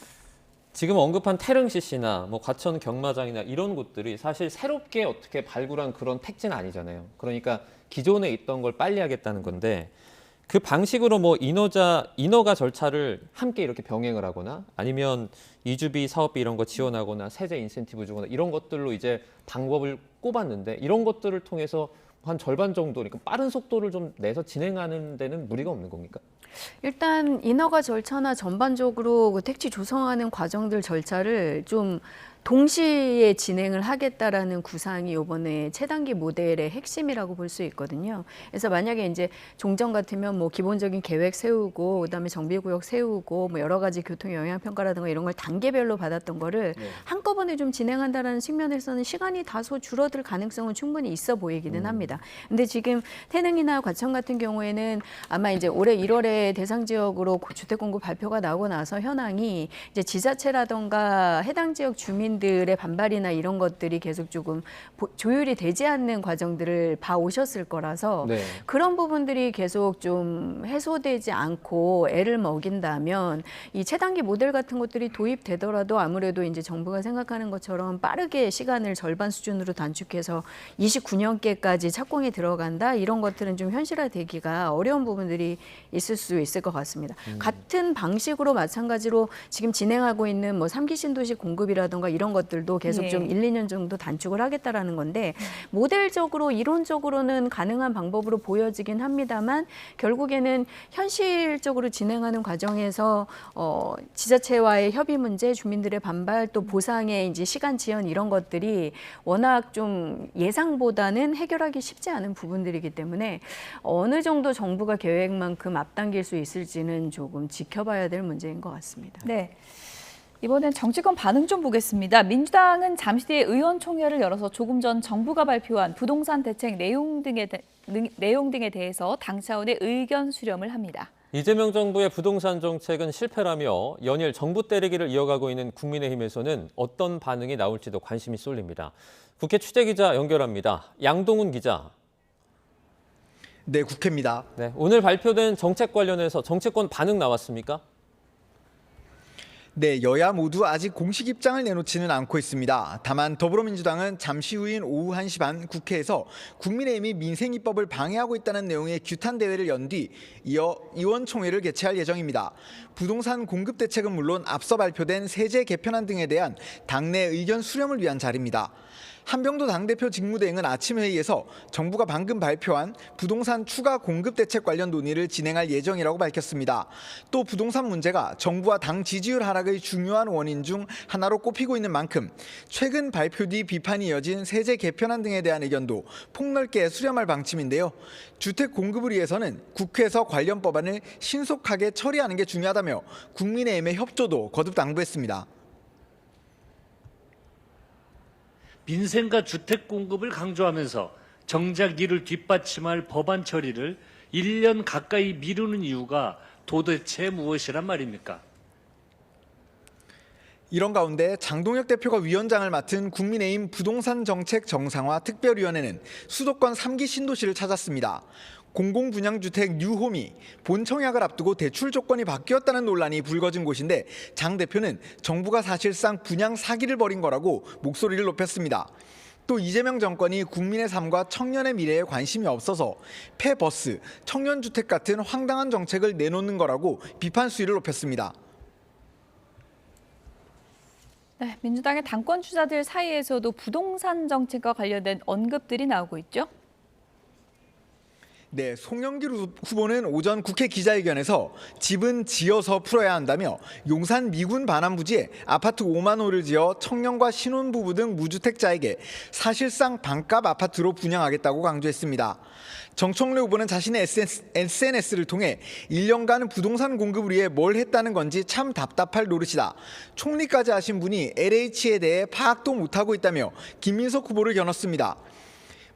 지금 언급한 태릉 CC나 뭐 과천 경마장이나 이런 곳들이 사실 새롭게 어떻게 발굴한 그런 택지는 아니잖아요. 그러니까 기존에 있던 걸 빨리 하겠다는 건데 그 방식으로 뭐 인허가 절차를 함께 이렇게 병행을 하거나 아니면 이주비, 사업비 이런 거 지원하거나 세제 인센티브 주거나 이런 것들로 이제 방법을 꼽았는데 이런 것들을 통해서 한 절반 정도 그러니까 빠른 속도를 좀 내서 진행하는 데는 무리가 없는 겁니까? 일단 인허가 절차나 전반적으로 그 택지 조성하는 과정들 절차를 좀 동시에 진행을 하겠다라는 구상이 이번에 최단기 모델의 핵심이라고 볼 수 있거든요. 그래서 만약에 이제 종전 같으면 뭐 기본적인 계획 세우고 그다음에 정비구역 세우고 뭐 여러 가지 교통 영향 평가라든가 이런 걸 단계별로 받았던 거를 한꺼번에 좀 진행한다라는 측면에서는 시간이 다소 줄어들 가능성은 충분히 있어 보이기는 합니다. 근데 지금 태릉이나 과천 같은 경우에는 아마 이제 올해 1월에 대상 지역으로 주택 공급 발표가 나오고 나서 현황이 이제 지자체라든가 해당 지역 주민들의 반발이나 이런 것들이 계속 조금 조율이 되지 않는 과정들을 봐오셨을 거라서 네. 그런 부분들이 계속 좀 해소되지 않고 애를 먹인다면 이 최단기 모델 같은 것들이 도입되더라도 아무래도 이제 정부가 생각하는 것처럼 빠르게 시간을 절반 수준으로 단축해서 29년께까지 착공이 들어간다 이런 것들은 좀 현실화되기가 어려운 부분들이 있을 수 있을 것 같습니다. 같은 방식으로 마찬가지로 지금 진행하고 있는 뭐 3기 신도시 공급이라든가 이런 이런 것들도 계속 좀 1, 2년 정도 단축을 하겠다라는 건데 모델적으로 이론적으로는 가능한 방법으로 보여지긴 합니다만 결국에는 현실적으로 진행하는 과정에서 지자체와의 협의 문제, 주민들의 반발, 또 보상의 이제 시간 지연 이런 것들이 워낙 좀 예상보다는 해결하기 쉽지 않은 부분들이기 때문에 어느 정도 정부가 계획만큼 앞당길 수 있을지는 조금 지켜봐야 될 문제인 것 같습니다. 네. 이번엔 정치권 반응 좀 보겠습니다. 민주당은 잠시 뒤에 의원총회를 열어서 조금 전 정부가 발표한 부동산 대책 내용 등에 대해서 당 차원의 의견 수렴을 합니다. 이재명 정부의 부동산 정책은 실패라며 연일 정부 때리기를 이어가고 있는 국민의힘에서는 어떤 반응이 나올지도 관심이 쏠립니다. 국회 취재기자 연결합니다. 양동훈 기자. 네, 국회입니다. 네, 오늘 발표된 정책 관련해서 정치권 반응 나왔습니까? 네, 여야 모두 아직 공식 입장을 내놓지는 않고 있습니다. 다만 더불어민주당은 잠시 후인 오후 1시 반 국회에서 국민의힘이 민생 입법을 방해하고 있다는 내용의 규탄 대회를 연 뒤 이어 의원총회를 개최할 예정입니다. 부동산 공급 대책은 물론 앞서 발표된 세제 개편안 등에 대한 당내 의견 수렴을 위한 자리입니다. 한병도 당대표 직무대행은 아침 회의에서 정부가 방금 발표한 부동산 추가 공급 대책 관련 논의를 진행할 예정이라고 밝혔습니다. 또 부동산 문제가 정부와 당 지지율 하락의 중요한 원인 중 하나로 꼽히고 있는 만큼 최근 발표 뒤 비판이 이어진 세제 개편안 등에 대한 의견도 폭넓게 수렴할 방침인데요. 주택 공급을 위해서는 국회에서 관련 법안을 신속하게 처리하는 게 중요하다며 국민의힘의 협조도 거듭 당부했습니다. 민생과 주택 공급을 강조하면서 정작 이를 뒷받침할 법안 처리를 1년 가까이 미루는 이유가 도대체 무엇이란 말입니까? 이런 가운데 장동혁 대표가 위원장을 맡은 국민의힘 부동산 정책 정상화 특별위원회는 수도권 3기 신도시를 찾았습니다. 공공분양주택 뉴홈이 본청약을 앞두고 대출 조건이 바뀌었다는 논란이 불거진 곳인데 장 대표는 정부가 사실상 분양 사기를 벌인 거라고 목소리를 높였습니다. 또 이재명 정권이 국민의 삶과 청년의 미래에 관심이 없어서 폐버스, 청년주택 같은 황당한 정책을 내놓는 거라고 비판 수위를 높였습니다. 네, 민주당의 당권 주자들 사이에서도 부동산 정책과 관련된 언급들이 나오고 있죠. 네, 송영길 후보는 오전 국회 기자회견에서 집은 지어서 풀어야 한다며 용산 미군 반환 부지에 아파트 5만 호를 지어 청년과 신혼부부 등 무주택자에게 사실상 반값 아파트로 분양하겠다고 강조했습니다. 정청래 후보는 자신의 SNS를 통해 1년간 부동산 공급을 위해 뭘 했다는 건지 참 답답할 노릇이다. 총리까지 하신 분이 LH에 대해 파악도 못하고 있다며 김민석 후보를 겨눴습니다.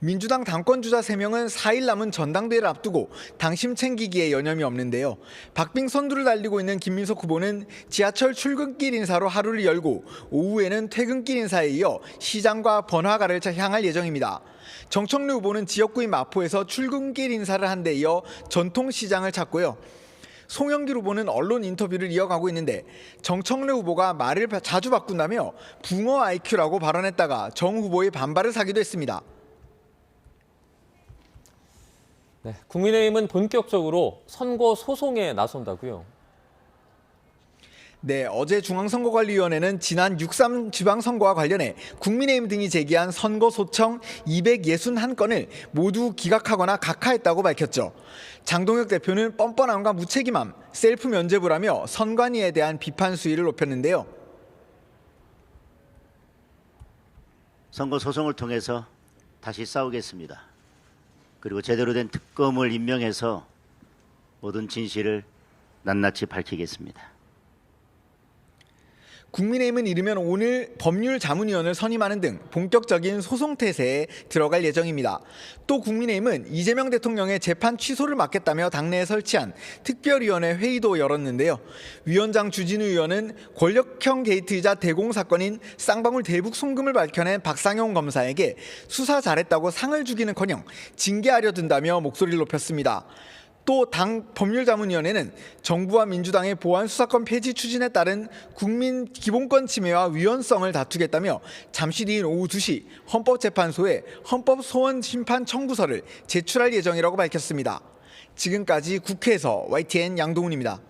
민주당 당권주자 3명은 4일 남은 전당대회를 앞두고 당심 챙기기에 여념이 없는데요. 박빙 선두를 달리고 있는 김민석 후보는 지하철 출근길 인사로 하루를 열고 오후에는 퇴근길 인사에 이어 시장과 번화가를 향할 예정입니다. 정청래 후보는 지역구인 마포에서 출근길 인사를 한 데 이어 전통시장을 찾고요. 송영길 후보는 언론 인터뷰를 이어가고 있는데 정청래 후보가 말을 자주 바꾼다며 붕어 IQ라고 발언했다가 정 후보의 반발을 사기도 했습니다. 네, 국민의힘은 본격적으로 선거 소송에 나선다고요. 네, 어제 중앙선거관리위원회는 지난 6.3 지방선거와 관련해 국민의힘 등이 제기한 선거 소청 261건을 모두 기각하거나 각하했다고 밝혔죠. 장동혁 대표는 뻔뻔함과 무책임함, 셀프 면죄부라며 선관위에 대한 비판 수위를 높였는데요. 선거 소송을 통해서 다시 싸우겠습니다. 그리고 제대로 된 특검을 임명해서 모든 진실을 낱낱이 밝히겠습니다. 국민의힘은 이르면 오늘 법률자문위원을 선임하는 등 본격적인 소송 태세에 들어갈 예정입니다. 또 국민의힘은 이재명 대통령의 재판 취소를 막겠다며 당내에 설치한 특별위원회 회의도 열었는데요. 위원장 주진우 의원은 권력형 게이트이자 대공 사건인 쌍방울 대북 송금을 밝혀낸 박상용 검사에게 수사 잘했다고 상을 주기는커녕 징계하려 든다며 목소리를 높였습니다. 또 당 법률자문위원회는 정부와 민주당의 보안수사권 폐지 추진에 따른 국민 기본권 침해와 위헌성을 다투겠다며 잠시 뒤인 오후 2시 헌법재판소에 헌법소원 심판 청구서를 제출할 예정이라고 밝혔습니다. 지금까지 국회에서 YTN 양동훈입니다.